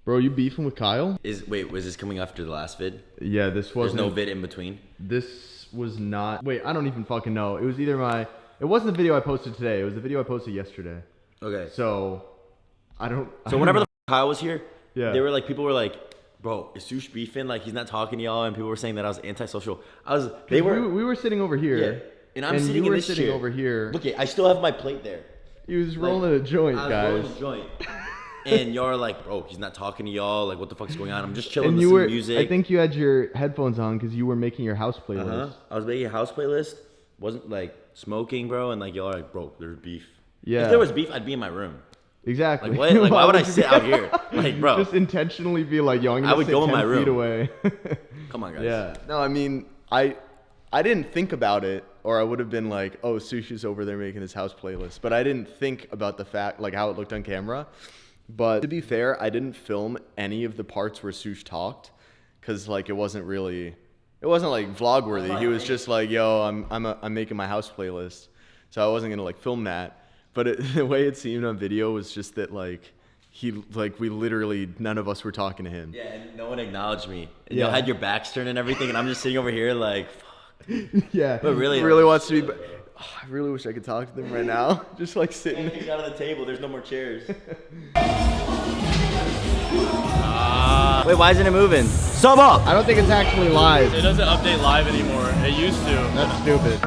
Bro, you beefing with Kyle? Wait, was this coming after the last vid? Yeah, this wasn't. There's no vid in between? This was not. Wait, I don't even fucking know. It was either my. It wasn't the video I posted today. It was the video I posted yesterday. Okay. So, I don't. So whenever the Kyle was here, yeah, they were like, people were like, bro, is Soosh beefing? Like, he's not talking to y'all, and people were saying that I was antisocial. We were sitting over here. Yeah. And I'm sitting in this sitting chair. over here. Look, I still have my plate there. He was rolling a joint, guys. I was rolling a joint. And y'all are like, bro, he's not talking to y'all. Like, what the fuck's going on? I'm just chilling, and listening to music. I think you had your headphones on because you were making your house playlist. I was making a house playlist. Wasn't like smoking, bro. And like, y'all are like, bro, there's beef. Yeah. If there was beef, I'd be in my room. Exactly. Like, what? Like, why would I sit out here? Like, bro. Just intentionally be like, yo, I'm I would sit go in 10 my room. feet away. Come on, guys. Yeah. No, I mean, I didn't think about it, or I would have been like, oh, Soosh is over there making his house playlist. But I didn't think about the fact, like how it looked on camera. But to be fair, I didn't film any of the parts where Soosh talked, because like it wasn't like vlog worthy. He was just like, yo, I'm making my house playlist. So I wasn't gonna like film that. But the way it seemed on video was just that like we literally, none of us were talking to him. Yeah, and no one acknowledged me. And yeah. y'all had your backs turned and everything, and I'm just sitting over here like, fuck. Yeah. But really, he really wants to be. I really wish I could talk to them right now. Just like sitting. Kicked out of the table. There's no more chairs. Wait, why isn't it moving? Sub up! I don't think it's actually live. It doesn't update live anymore. It used to. That's stupid.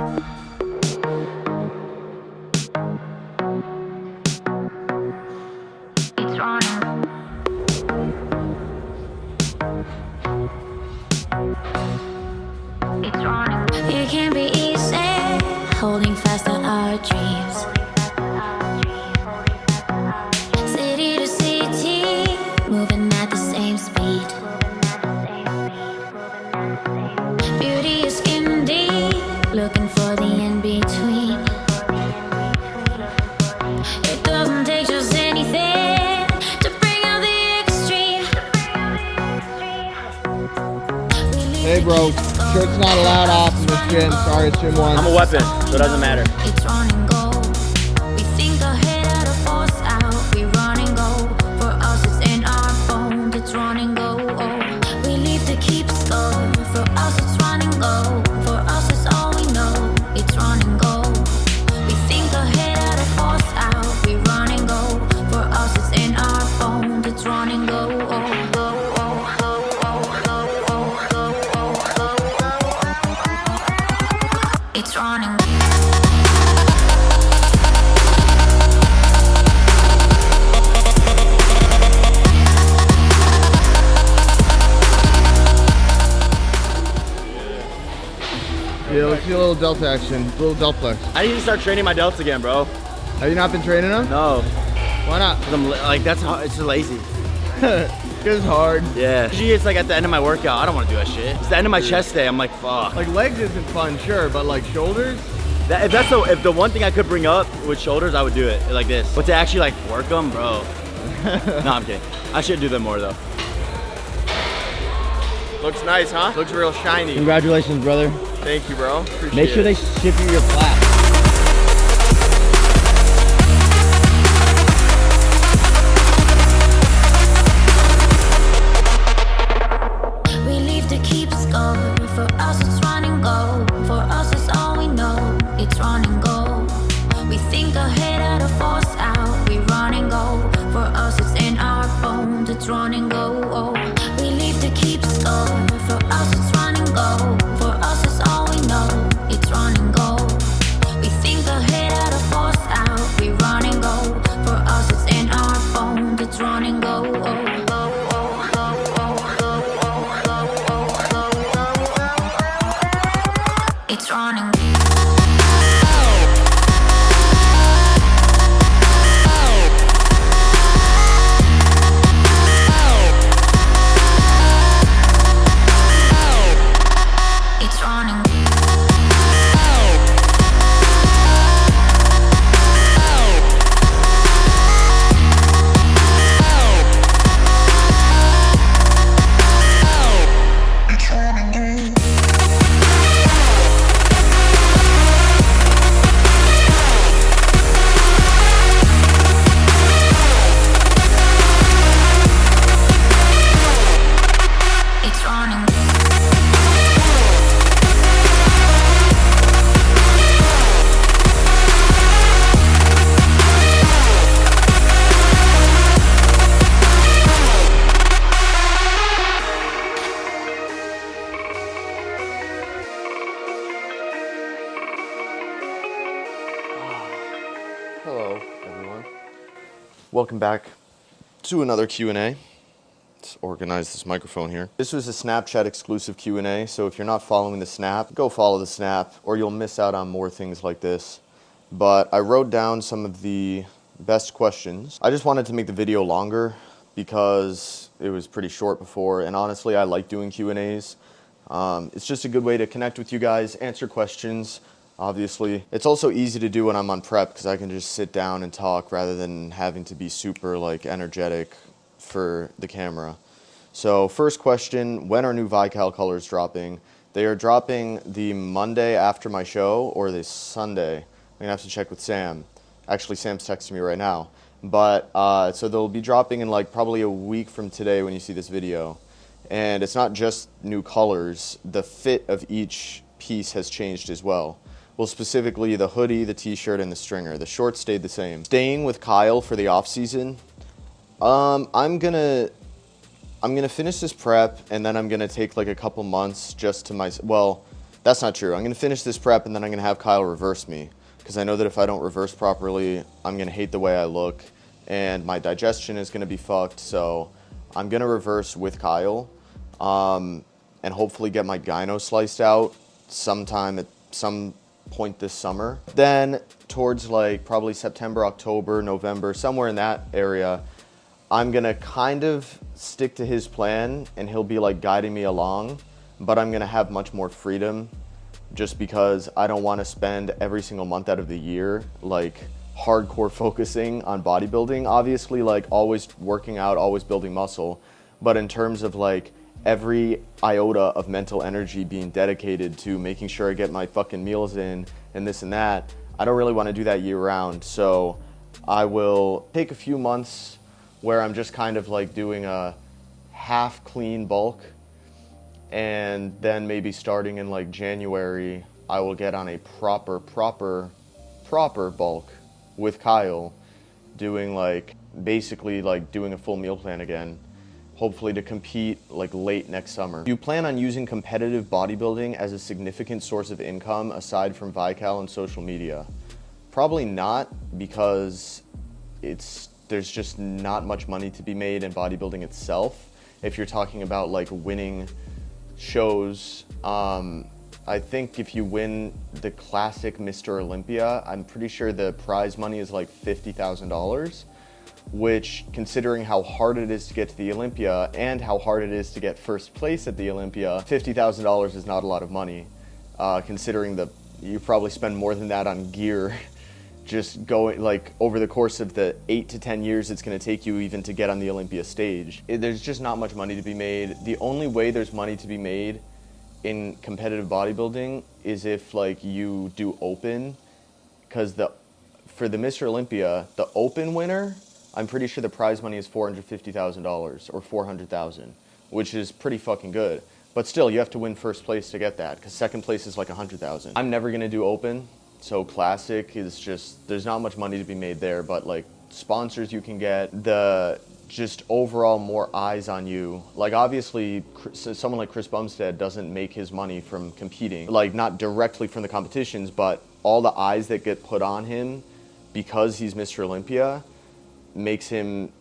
It can be easy, holding fast on our dreams. City to city, moving at the same speed. Beauty is skin deep, looking for the in-between. It doesn't take just anything to bring out the extreme. Hey, bro. Shirt's not allowed off in this gym. Sorry, it's gym 1. I'm a weapon, so it doesn't matter. It's run and go. We think ahead out of force out. We run and go. For us, it's in our bones. It's run and go. We leave to keep score. For us, it's run and go. For us, it's all we know. It's run and go. We think ahead out of force out. We run and go. For us, it's in our bones. It's run and go. It's running. Yeah, let's do a little delta action, a little delt flex. I need to start training my delts again, bro. Have you not been training them? No. Why not? 'Cause I'm like, that's how, it's just lazy. It's hard. Yeah. Usually it's like at the end of my workout, I don't want to do that shit. It's the end of my chest day, I'm like, fuck. Like legs isn't fun, sure, but like shoulders? If the one thing I could bring up with shoulders, I would do it like this. But to actually like work them, bro. No, I'm kidding. I should do them more though. Looks nice, huh? Looks real shiny. Congratulations, brother. Thank you, bro. Appreciate Make sure it. they ship you your flat. We leave to keep score. For us, it's run and go. For us, it's all we know. It's run and go. We think ahead out of force out. We run and go. For us, it's in our bones. It's run and go. We leave to keep score. For us, it's run and go. For us, it's all we know. It's run and go. We think ahead out of force out. We run and go. For us, it's in our bones. It's run and go. It's running. It's running. welcome back to another Q&A. Let's organize this microphone here. This was a Snapchat exclusive Q&A, so if you're not following the Snap, go follow the Snap, or you'll miss out on more things like this. But I wrote down some of the best questions. I just wanted to make the video longer because it was pretty short before, and honestly, I like doing Q&As. It's just a good way to connect with you guys, answer questions. Obviously, it's also easy to do when I'm on prep because I can just sit down and talk rather than having to be super like energetic for the camera. So first question, when are new Viscal colors dropping? They are dropping the Monday after my show or the Sunday. I'm gonna have to check with Sam. Actually, Sam's texting me right now. But so they'll be dropping in like probably a week from today when you see this video. And it's not just new colors, the fit of each piece has changed as well. Well, specifically the hoodie, the t-shirt, and the stringer. The shorts stayed the same. Staying with Kyle for the off season. I'm gonna finish this prep and then I'm gonna take like a couple months just to well, that's not true. I'm gonna finish this prep and then I'm gonna have Kyle reverse me because I know that if I don't reverse properly, I'm gonna hate the way I look and my digestion is gonna be fucked. So I'm gonna reverse with Kyle and hopefully get my gyno sliced out sometime at some point this summer. Then towards like probably September, October, November, somewhere in that area, I'm gonna kind of stick to his plan and he'll be like guiding me along, but I'm gonna have much more freedom just because I don't wanna spend every single month out of the year like hardcore focusing on bodybuilding. Obviously like always working out, always building muscle, but in terms of like every iota of mental energy being dedicated to making sure I get my fucking meals in and this and that, I don't really wanna do that year round. So I will take a few months where I'm just kind of like doing a half clean bulk, and then maybe starting in like January, I will get on a proper bulk with Kyle, doing like, basically like doing a full meal plan again, hopefully to compete like late next summer. Do you plan on using competitive bodybuilding as a significant source of income aside from Viscal and social media? Probably not, because there's just not much money to be made in bodybuilding itself. If you're talking about like winning shows, I think if you win the classic Mr. Olympia, I'm pretty sure the prize money is like $50,000, which, considering how hard it is to get to the Olympia and how hard it is to get first place at the Olympia, $50,000 is not a lot of money, considering you probably spend more than that on gear just going like over the course of the 8 to 10 years it's going to take you even to get on the Olympia stage. There's just not much money to be made. The only way there's money to be made in competitive bodybuilding is if like you do open, because for the Mr. Olympia, the open winner, I'm pretty sure the prize money is $450,000 or $400,000, which is pretty fucking good. But still, you have to win first place to get that, because second place is like $100,000. I'm never going to do open. So classic is just, there's not much money to be made there, but like sponsors you can get, just overall more eyes on you. Like obviously someone like Chris Bumstead doesn't make his money from competing, like not directly from the competitions, but all the eyes that get put on him because he's Mr. Olympia makes him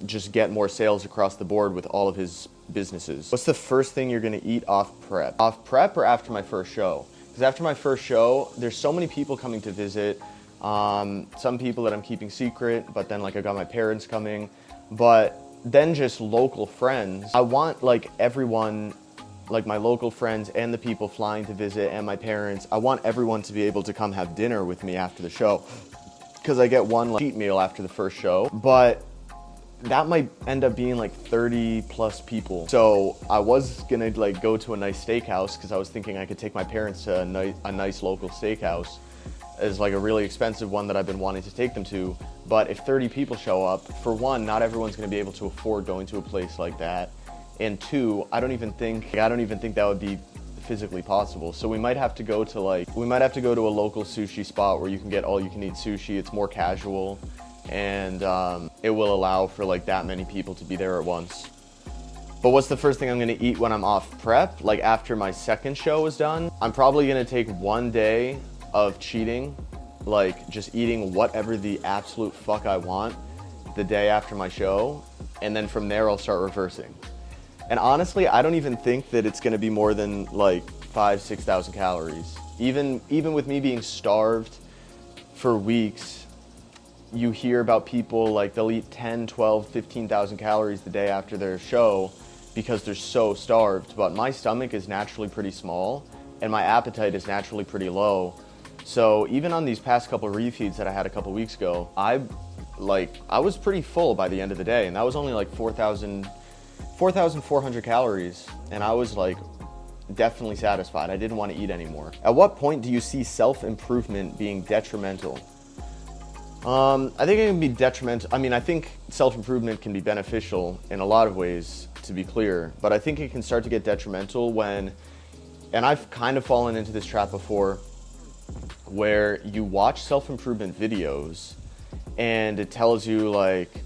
just get more sales across the board with all of his businesses. What's the first thing you're gonna eat off prep? Off prep or after my first show? Because after my first show, there's so many people coming to visit. Some people that I'm keeping secret, but then like I got my parents coming, but then just local friends. I want like everyone, like my local friends and the people flying to visit and my parents, I want everyone to be able to come have dinner with me after the show, because I get one like cheat meal after the first show, but that might end up being like 30 plus people. So I was gonna like go to a nice steakhouse because I was thinking I could take my parents to a nice local steakhouse as like a really expensive one that I've been wanting to take them to. But if 30 people show up, for one, not everyone's gonna be able to afford going to a place like that. And two, I don't even think that would be physically possible. So we might have to go to a local sushi spot where you can get all you can eat sushi. It's more casual, and it will allow for like that many people to be there at once. But what's the first thing I'm gonna eat when I'm off prep? Like after my second show is done, I'm probably gonna take one day of cheating, like just eating whatever the absolute fuck I want. the day after my show, and then from there I'll start reversing. And honestly, I don't even think that it's gonna be more than like 5,000-6,000 calories. Even with me being starved for weeks, you hear about people like they'll eat 10, 12, 15,000 calories the day after their show because they're so starved. But my stomach is naturally pretty small and my appetite is naturally pretty low. So even on these past couple refeeds that I had a couple weeks ago, I was pretty full by the end of the day, and that was only like 4,400 calories, and I was like definitely satisfied. I didn't want to eat anymore. At what point do you see self-improvement being detrimental? I think it can be detrimental. I mean, I think self-improvement can be beneficial in a lot of ways, to be clear, but I think it can start to get detrimental when, and I've kind of fallen into this trap before, where you watch self-improvement videos and it tells you like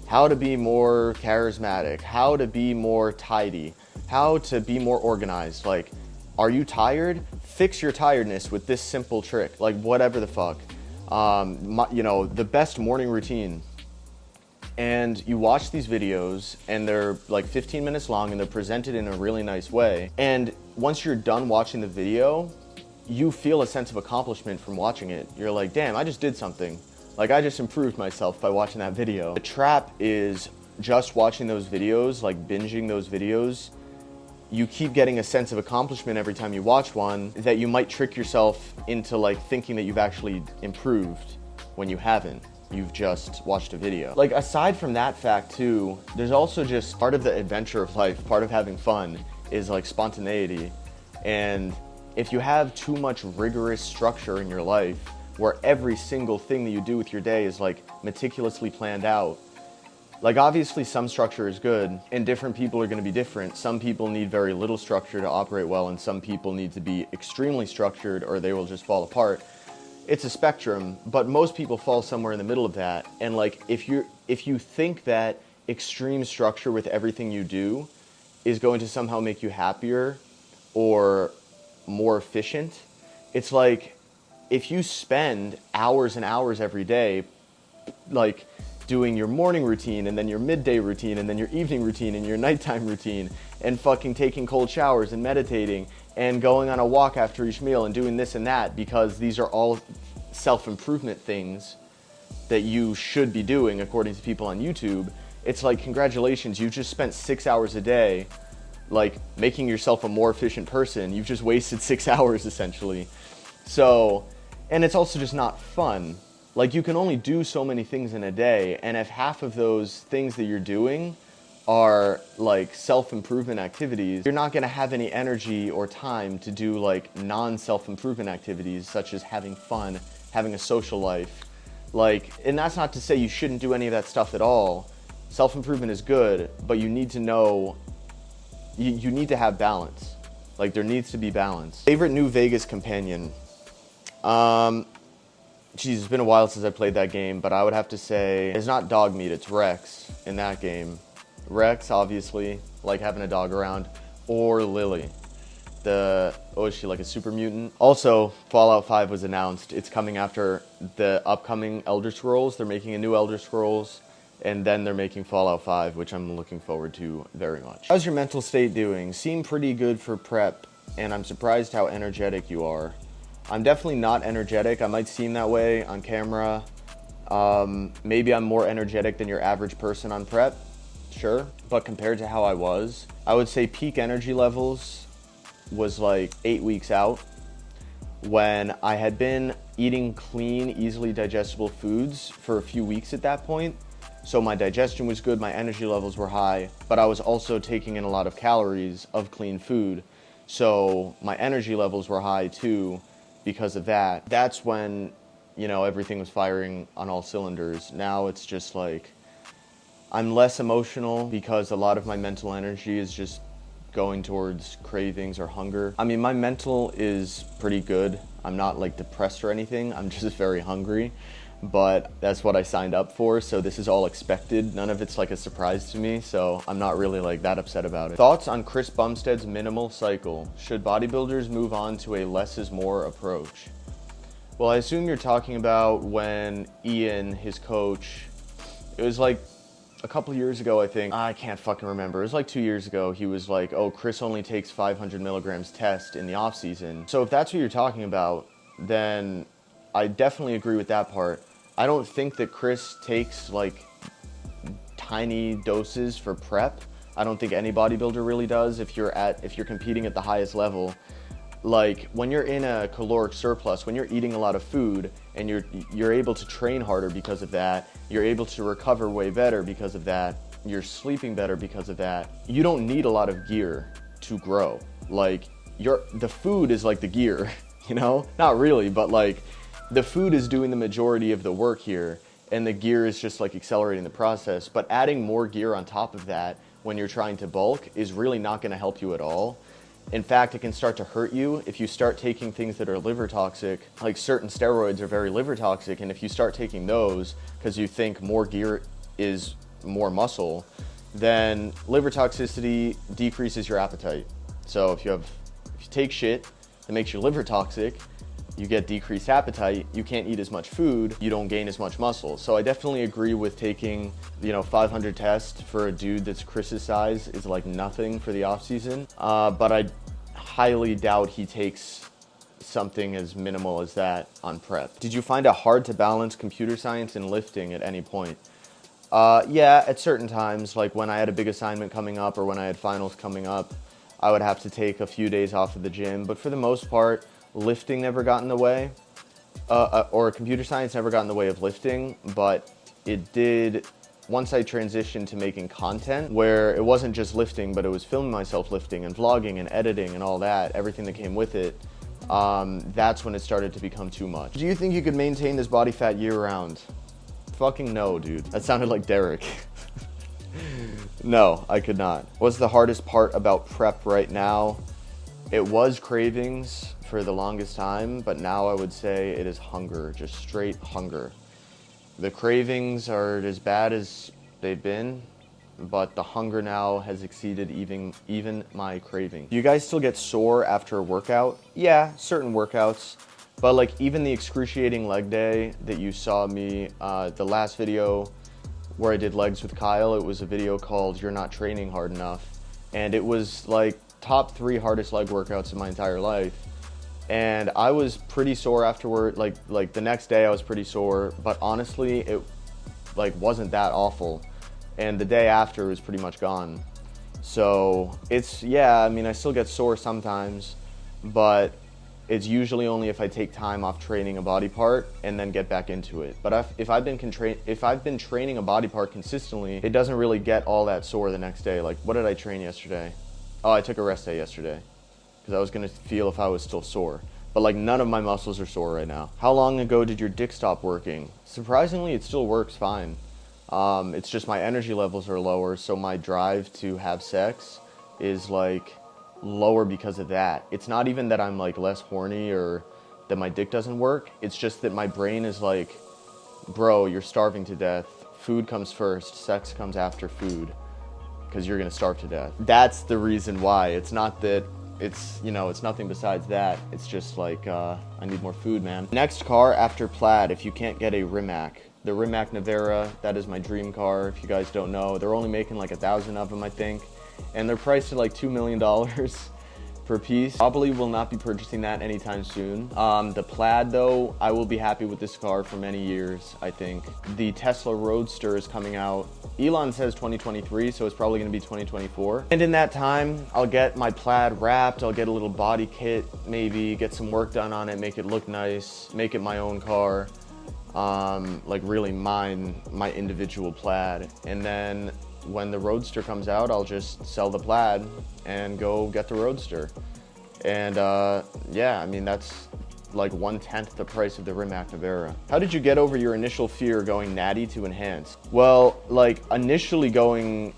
how to be more charismatic, how to be more tidy, how to be more organized. Like, are you tired? Fix your tiredness with this simple trick, like whatever the fuck. You know, the best morning routine. And you watch these videos and they're like 15 minutes long and they're presented in a really nice way. And once you're done watching the video, you feel a sense of accomplishment from watching it. You're like, damn, I just did something. Like, I just improved myself by watching that video. The trap is just watching those videos, like binging those videos. You keep getting a sense of accomplishment every time you watch one that you might trick yourself into like thinking that you've actually improved when you haven't. You've just watched a video. Like, aside from that fact too, there's also just part of the adventure of life, part of having fun is like spontaneity. And if you have too much rigorous structure in your life, where every single thing that you do with your day is like meticulously planned out, like obviously some structure is good and different people are going to be different. Some people need very little structure to operate well, and some people need to be extremely structured or they will just fall apart. It's a spectrum, but most people fall somewhere in the middle of that. And like, if you think that extreme structure with everything you do is going to somehow make you happier or more efficient, it's like, if you spend hours and hours every day, like doing your morning routine and then your midday routine and then your evening routine and your nighttime routine and fucking taking cold showers and meditating and going on a walk after each meal and doing this and that, because these are all self-improvement things that you should be doing according to people on YouTube, it's like, congratulations, you just spent 6 hours a day like making yourself a more efficient person. You've just wasted 6 hours essentially. So, and it's also just not fun. Like, you can only do so many things in a day, and if half of those things that you're doing are like self-improvement activities, you're not gonna have any energy or time to do like non-self-improvement activities such as having fun, having a social life. Like, and that's not to say you shouldn't do any of that stuff at all. Self-improvement is good, but you need to know, you need to have balance. Like, there needs to be balance. Favorite New Vegas companion? Geez, it's been a while since I played that game, but I would have to say it's not dog meat, it's Rex in that game. Rex, obviously, like having a dog around, or Lily. Is she like a super mutant? Also, Fallout 5 was announced. It's coming after the upcoming Elder Scrolls. They're making a new Elder Scrolls, and then they're making Fallout 5, which I'm looking forward to very much. How's your mental state doing? Seem pretty good for prep, and I'm surprised how energetic you are. I'm definitely not energetic. I might seem that way on camera. Maybe I'm more energetic than your average person on prep, sure. But compared to how I was, I would say peak energy levels was like 8 weeks out, when I had been eating clean, easily digestible foods for a few weeks at that point. So my digestion was good, my energy levels were high, but I was also taking in a lot of calories of clean food. So my energy levels were high too. Because of that, that's when, you know, everything was firing on all cylinders. Now it's just like, I'm less emotional because a lot of my mental energy is just going towards cravings or hunger. I mean, my mental is pretty good. I'm not like depressed or anything. I'm just very hungry, but that's what I signed up for. So this is all expected. None of it's like a surprise to me. So I'm not really like that upset about it. Thoughts on Chris Bumstead's minimal cycle? Should bodybuilders move on to a less is more approach? Well, I assume you're talking about when Ian, his coach, it was like a couple years ago, I think. I can't fucking remember. It was like 2 years ago. He was like, oh, Chris only takes 500 milligrams test in the off season. So if that's what you're talking about, then I definitely agree with that part. I don't think that Chris takes like tiny doses for prep. I don't think any bodybuilder really does if you're competing at the highest level. Like when you're in a caloric surplus, when you're eating a lot of food and you're able to train harder because of that, you're able to recover way better because of that, you're sleeping better because of that. You don't need a lot of gear to grow. Like the food is like the gear, you know? Not really, but like the food is doing the majority of the work here and the gear is just like accelerating the process. But adding more gear on top of that when you're trying to bulk is really not gonna help you at all. In fact, it can start to hurt you if you start taking things that are liver toxic. Like certain steroids are very liver toxic, and if you start taking those because you think more gear is more muscle, then liver toxicity decreases your appetite. So if you take shit that makes your liver toxic, you get decreased appetite, you can't eat as much food, you don't gain as much muscle. So I definitely agree with taking, 500 tests for a dude that's Chris's size is like nothing for the off season. But I highly doubt he takes something as minimal as that on prep. Did you find it hard to balance computer science and lifting at any point? Yeah, at certain times, like when I had a big assignment coming up or when I had finals coming up, I would have to take a few days off of the gym. But for the most part, lifting never got in the way, or computer science never got in the way of lifting, but it did once I transitioned to making content where it wasn't just lifting, but it was filming myself lifting and vlogging and editing and all that, everything that came with it. That's when it started to become too much. Do you think you could maintain this body fat year round? Fucking no, dude. That sounded like Derek. No, I could not. What's the hardest part about prep right now? It was cravings for the longest time, but now I would say it is hunger, just straight hunger. The cravings are as bad as they've been, but the hunger now has exceeded even my craving. Do you guys still get sore after a workout? Yeah, certain workouts, but like even the excruciating leg day that you saw me, the last video where I did legs with Kyle, it was a video called You're Not Training Hard Enough, and it was like top 3 hardest leg workouts in my entire life. And I was pretty sore afterward, like the next day I was pretty sore, but honestly, it like wasn't that awful. And the day after was pretty much gone. So it's, yeah, I mean, I still get sore sometimes, but it's usually only if I take time off training a body part and then get back into it. But if I've been training a body part consistently, it doesn't really get all that sore the next day. Like, what did I train yesterday? Oh, I took a rest day yesterday because I was gonna feel if I was still sore. But like none of my muscles are sore right now. How long ago did your dick stop working? Surprisingly, it still works fine. It's just my energy levels are lower, so my drive to have sex is like lower because of that. It's not even that I'm like less horny or that my dick doesn't work. It's just that my brain is like, bro, you're starving to death. Food comes first, sex comes after food, because you're gonna starve to death. That's the reason why. It's not that it's, it's nothing besides that. It's just like, I need more food, man. Next car after Plaid, if you can't get a Rimac. The Rimac Navara, that is my dream car, if you guys don't know. They're only making like 1,000 of them, I think. And they're priced at like $2 million per piece. Probably will not be purchasing that anytime soon. The Plaid though, I will be happy with this car for many years, I think. The Tesla Roadster is coming out. Elon says 2023, so it's probably gonna be 2024. And in that time, I'll get my Plaid wrapped, I'll get a little body kit, maybe get some work done on it, make it look nice, make it my own car. Like really my individual Plaid. And then when the Roadster comes out, I'll just sell the Plaid and go get the Roadster. And yeah, I mean, that's like 1/10 the price of the Rimac Navara. How did you get over your initial fear going natty to enhanced? Well, like initially going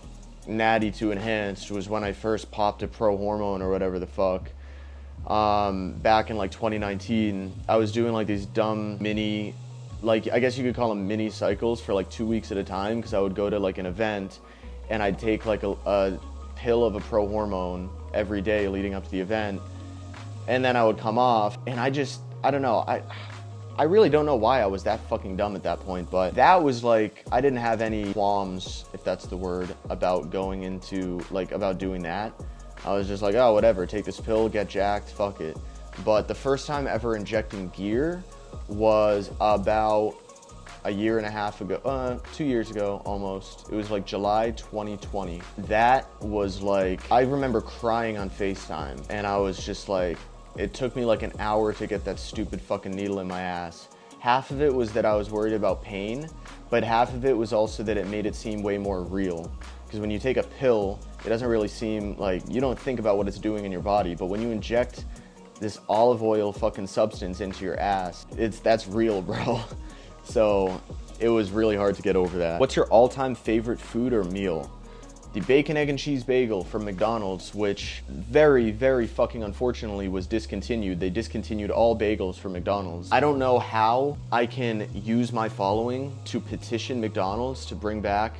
natty to enhanced was when I first popped a pro hormone or whatever the fuck. Back in like 2019, I was doing like these dumb mini, like I guess you could call them mini cycles for like 2 weeks at a time, because I would go to like an event and I'd take like a pill of a pro hormone every day leading up to the event, and then I would come off, and I don't know, I I really don't know why I was that fucking dumb at that point, but that was like, I didn't have any qualms, if that's the word, about going into, like, about doing that. I was just like, oh, whatever, take this pill, get jacked, fuck it. But the first time ever injecting gear was about a year and a half ago, 2 years ago almost. It was like July 2020. That was like, I remember crying on FaceTime, and I was just like, it took me like an hour to get that stupid fucking needle in my ass. Half of it was that I was worried about pain, but half of it was also that it made it seem way more real. Because when you take a pill, it doesn't really seem like, you don't think about what it's doing in your body, but when you inject this olive oil fucking substance into your ass, that's real, bro. So it was really hard to get over that. What's your all-time favorite food or meal? The bacon, egg, and cheese bagel from McDonald's, which very, very fucking unfortunately was discontinued. They discontinued all bagels from McDonald's. I don't know how I can use my following to petition McDonald's to bring back,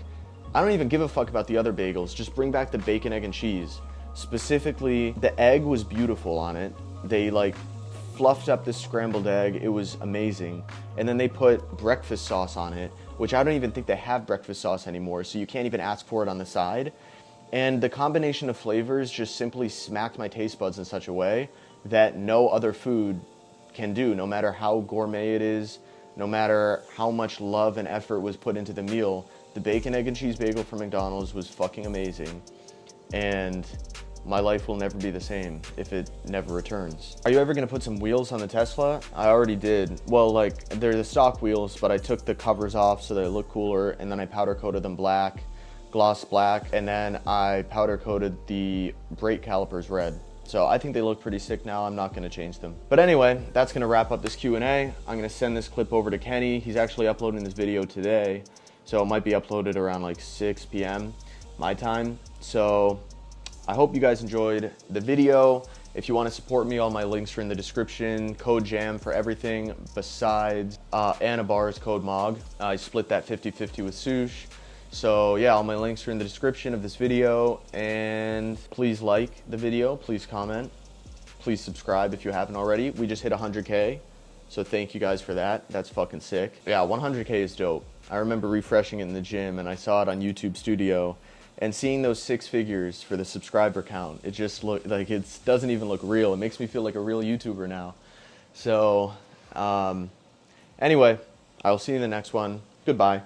I don't even give a fuck about the other bagels, just bring back the bacon, egg, and cheese. Specifically, the egg was beautiful on it. They like fluffed up this scrambled egg, it was amazing. And then they put breakfast sauce on it, which I don't even think they have breakfast sauce anymore, so you can't even ask for it on the side. And the combination of flavors just simply smacked my taste buds in such a way that no other food can do, no matter how gourmet it is, no matter how much love and effort was put into the meal. The bacon, egg, and cheese bagel from McDonald's was fucking amazing. And my life will never be the same if it never returns. Are you ever gonna put some wheels on the Tesla? I already did. Well, like, they're the stock wheels, but I took the covers off so they look cooler, and then I powder coated them black, gloss black, and then I powder coated the brake calipers red. So I think they look pretty sick now. I'm not gonna change them. But anyway, that's gonna wrap up this Q&A. I'm gonna send this clip over to Kenny. He's actually uploading this video today, so it might be uploaded around like 6 p.m. my time. So I hope you guys enjoyed the video. If you want to support me, all my links are in the description. Code JAM for everything besides Anna Barr's code MOG. I split that 50-50 with Soosh. So yeah, all my links are in the description of this video. And please like the video, please comment, please subscribe if you haven't already. We just hit 100K, so thank you guys for that. That's fucking sick. Yeah, 100K is dope. I remember refreshing it in the gym, and I saw it on YouTube Studio. And seeing those 6 figures for the subscriber count, it just look like it doesn't even look real. It makes me feel like a real YouTuber now. So anyway, I'll see you in the next one. Goodbye.